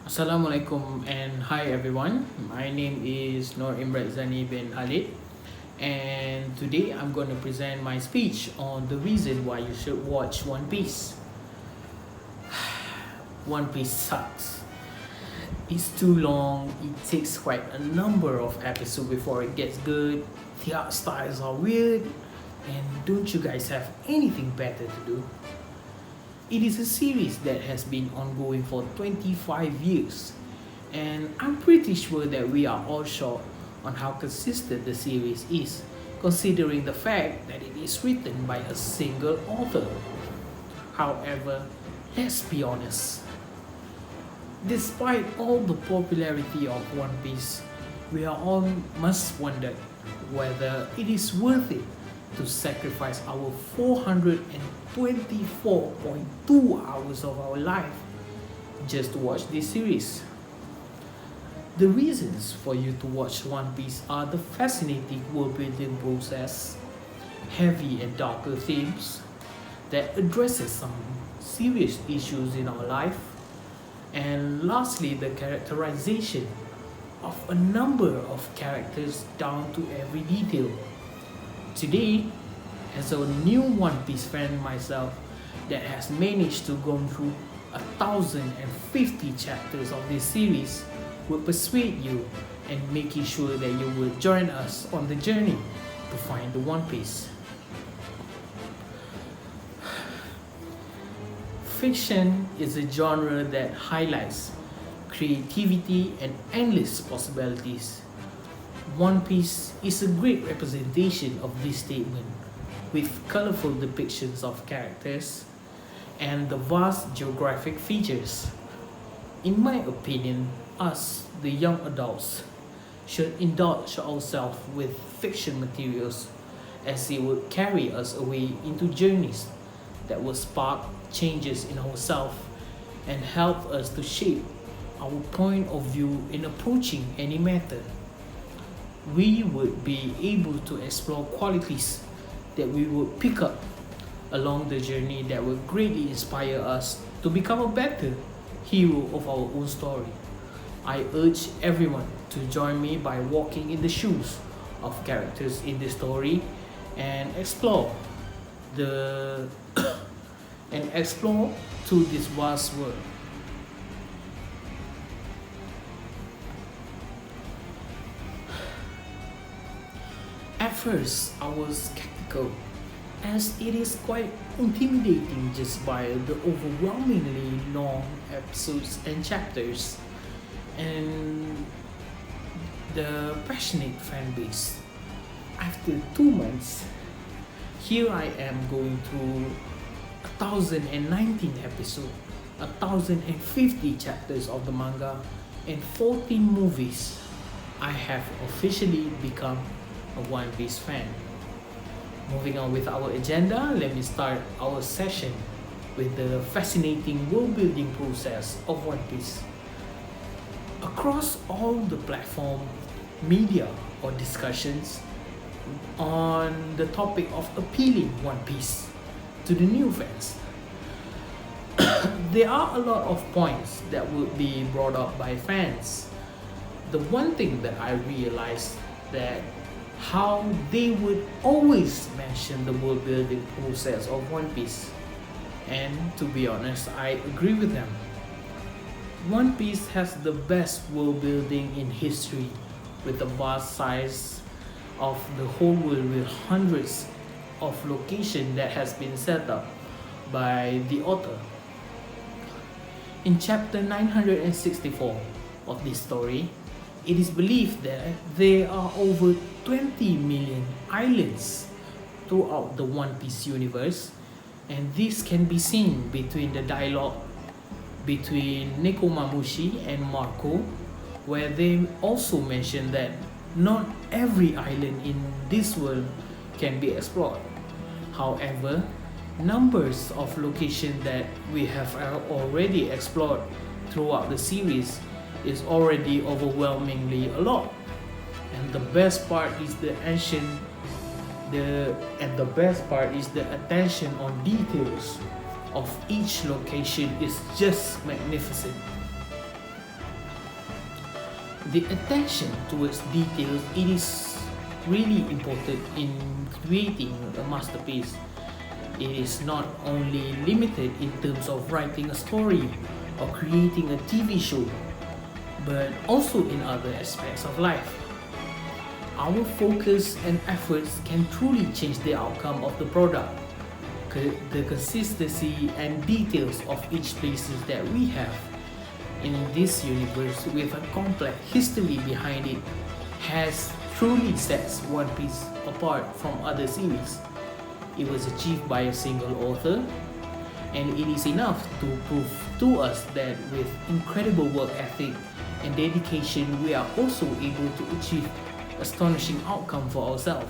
Assalamualaikum and hi everyone. My name is Nur Imrat Zani bin Khalid, and today I'm going to present my speech on the reason why you should watch One Piece. One Piece sucks. It's too long, it takes quite a number of episodes before it gets good, the art styles are weird, and don't you guys have anything better to do? It is a series that has been ongoing for 25 years, and I'm pretty sure that we are all shocked on how consistent the series is, considering the fact that it is written by a single author. However, let's be honest, despite all the popularity of One Piece, we are all must wonder whether it is worth it to sacrifice our 424.2 hours of our life just to watch this series. The reasons for you to watch One Piece are the fascinating world building process, heavy and darker themes that addresses some serious issues in our life, and lastly, the characterization of a number of characters down to every detail. Today, as a new One Piece fan myself that has managed to go through 1,050 chapters of this series, will persuade you and making sure that you will join us on the journey to find the One Piece. Fiction is a genre that highlights creativity and endless possibilities. One Piece is a great representation of this statement, with colorful depictions of characters and the vast geographic features. In my opinion, us, the young adults, should indulge ourselves with fiction materials as it would carry us away into journeys that will spark changes in ourselves and help us to shape our point of view in approaching any matter. We would be able to explore qualities that we would pick up along the journey that will greatly inspire us to become a better hero of our own story. I urge everyone to join me by walking in the shoes of characters in the story and explore the and explore to this vast world. At first, I was skeptical as it is quite intimidating just by the overwhelmingly long episodes and chapters and the passionate fan base. After 2 months, here I am going through 1,019 episodes, 1,050 chapters of the manga, and 14 movies. I have officially become a One Piece fan. Moving on with our agenda, let me start our session with the fascinating world building process of One Piece. Across all the platform, media, or discussions on the topic of appealing One Piece to the new fans, there are a lot of points that would be brought up by fans. The one thing that I realized that how they would always mention the world building process of One Piece. And to be honest, I agree with them. One Piece has the best world building in history, with the vast size of the whole world with hundreds of locations that has been set up by the author. In chapter 964 of this story, it is believed that there are over 20 million islands throughout the One Piece universe, and this can be seen between the dialogue between Nekomamushi and Marco, where they also mention that not every island in this world can be explored. However, numbers of locations that we have already explored throughout the series is already overwhelmingly a lot. And the best part is the best part is the attention on details of each location is just magnificent. The attention towards details, it is really important in creating a masterpiece. It is not only limited in terms of writing a story or creating a TV show, but also in other aspects of life. Our focus and efforts can truly change the outcome of the product. The consistency and details of each places that we have in this universe with a complex history behind it has truly sets One Piece apart from other series. It was achieved by a single author, and it is enough to prove to us that with incredible work ethic and dedication, we are also able to achieve astonishing outcome for ourselves.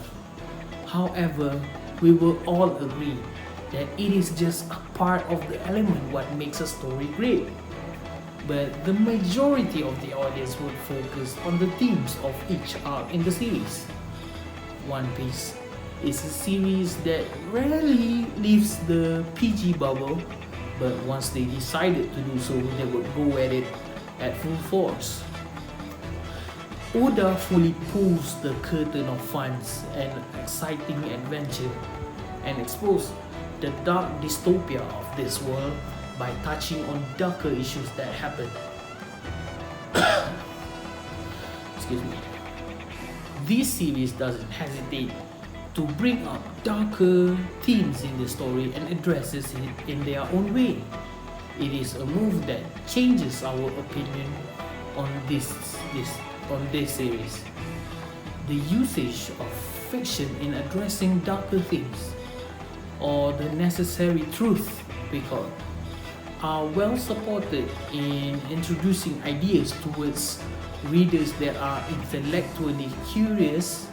However, we will all agree that it is just a part of the element what makes a story great. But the majority of the audience would focus on the themes of each arc in the series. One Piece is a series that rarely leaves the PG bubble, but once they decided to do so, they would go at it at full force. Oda fully pulls the curtain of fun and exciting adventure and exposes the dark dystopia of this world by touching on darker issues that happen. Excuse me. This series doesn't hesitate to bring up darker themes in the story and addresses it in their own way. It is a move that changes our opinion on this series. The usage of fiction in addressing darker themes or the necessary truth because are well supported in introducing ideas towards readers that are intellectually curious.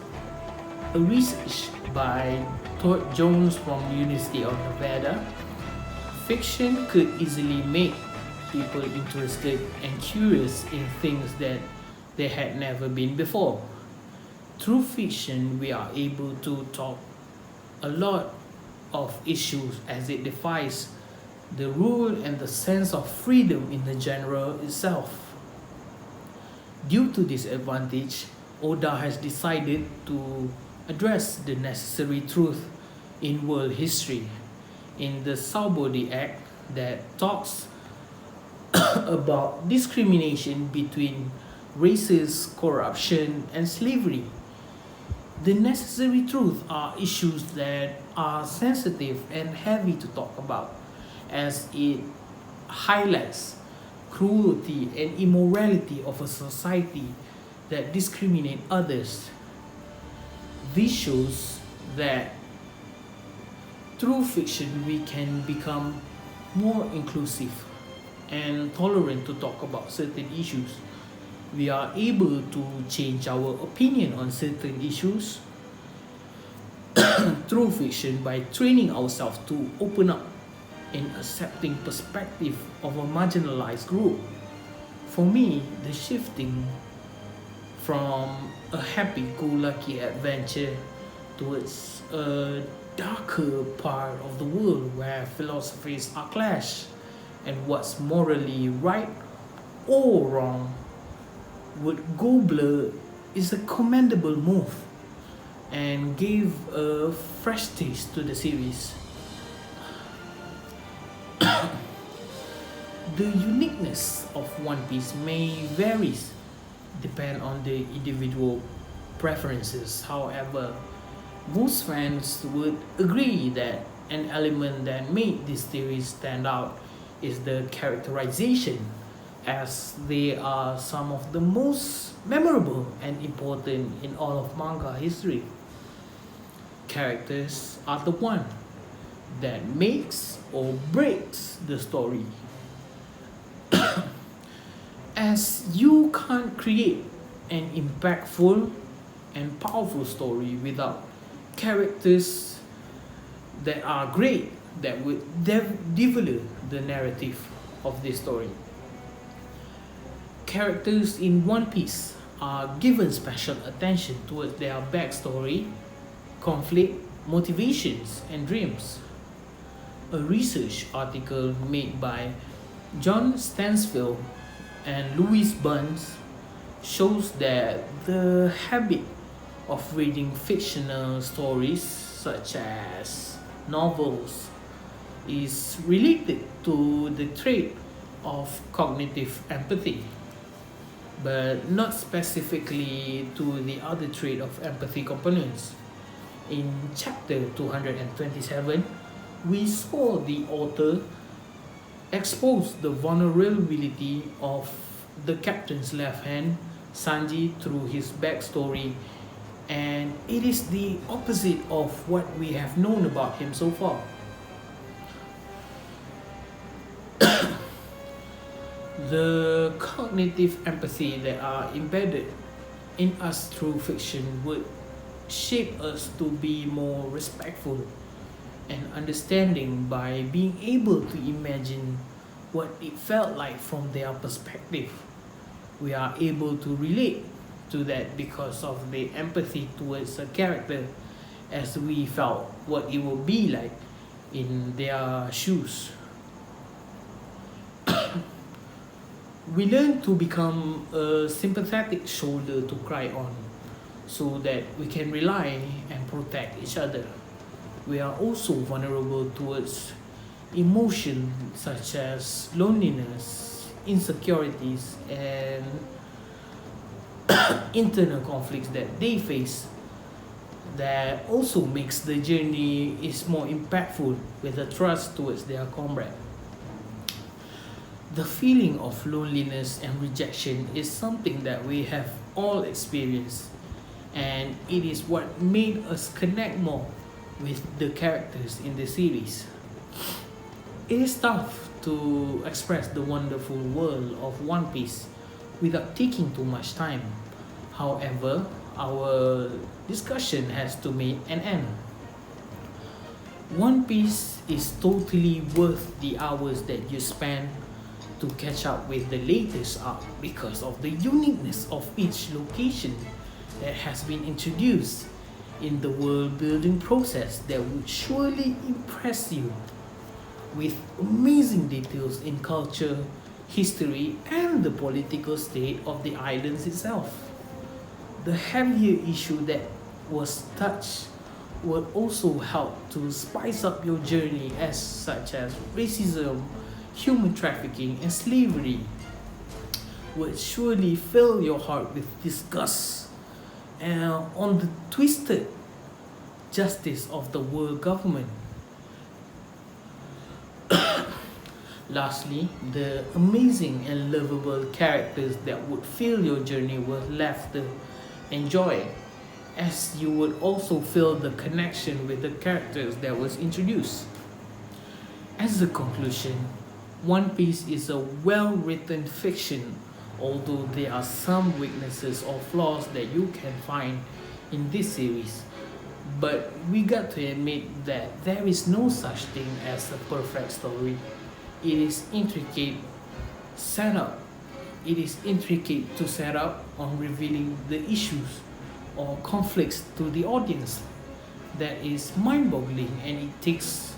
A research by Todd Jones from the University of Nevada, fiction could easily make people interested and curious in things that they had never been before. Through fiction, we are able to talk a lot of issues as it defies the rule and the sense of freedom in the genre itself. Due to this advantage, Oda has decided to address the necessary truth in world history in the Saubody Act that talks about discrimination between races, corruption, and slavery. The necessary truth are issues that are sensitive and heavy to talk about, as it highlights cruelty and immorality of a society that discriminate others. This shows that through fiction we can become more inclusive and tolerant to talk about certain issues. We are able to change our opinion on certain issues through fiction by training ourselves to open up in accepting perspective of a marginalized group. For me, the shifting from a happy-go-lucky adventure towards a darker part of the world where philosophies are clash and what's morally right or wrong would go blur is a commendable move and gave a fresh taste to the series. The uniqueness of One Piece may vary depend on the individual preferences. However, most fans would agree that an element that made this series stand out is the characterization, as they are some of the most memorable and important in all of manga history. Characters are the one that makes or breaks the story. As you can't create an impactful and powerful story without characters that are great, that would develop the narrative of this story. Characters in One Piece are given special attention towards their backstory, conflict, motivations, and dreams. A research article made by John Stansfield and Louis Burns shows that the habit of reading fictional stories such as novels is related to the trait of cognitive empathy, but not specifically to the other trait of empathy components. In chapter 227, we saw the author expose the vulnerability of the captain's left hand, Sanji, through his backstory, and it is the opposite of what we have known about him so far. The cognitive empathy that are embedded in us through fiction would shape us to be more respectful and understanding by being able to imagine what it felt like from their perspective. We are able to relate to that because of the empathy towards a character, as we felt what it would be like in their shoes. We learn to become a sympathetic shoulder to cry on so that we can rely and protect each other. We are also vulnerable towards emotions such as loneliness, insecurities, and internal conflicts that they face, that also makes the journey is more impactful with a trust towards their comrade. The feeling of loneliness and rejection is something that we have all experienced, and it is what made us connect more with the characters in the series. It is tough to express the wonderful world of One Piece without taking too much time. However, our discussion has to meet an end. One Piece is totally worth the hours that you spend to catch up with the latest arc because of the uniqueness of each location that has been introduced in the world building process that would surely impress you with amazing details in culture, history, and the political state of the islands itself. The heavier issue that was touched will also help to spice up your journey, as such as racism, human trafficking, and slavery would surely fill your heart with disgust on the twisted justice of the world government. Lastly, the amazing and lovable characters that would fill your journey were left to enjoy, as you would also feel the connection with the characters that was introduced. As a conclusion, One Piece is a well-written fiction, although there are some weaknesses or flaws that you can find in this series. But we got to admit that there is no such thing as a perfect story. It is intricate setup. It is intricate to set up on revealing the issues or conflicts to the audience. That is mind-boggling, and it takes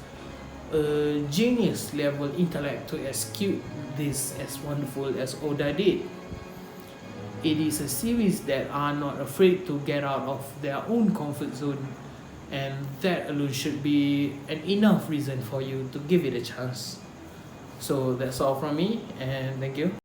a genius level intellect to execute this as wonderful as Oda did. It is a series that are not afraid to get out of their own comfort zone, and that alone should be an enough reason for you to give it a chance. So that's all from me, and thank you.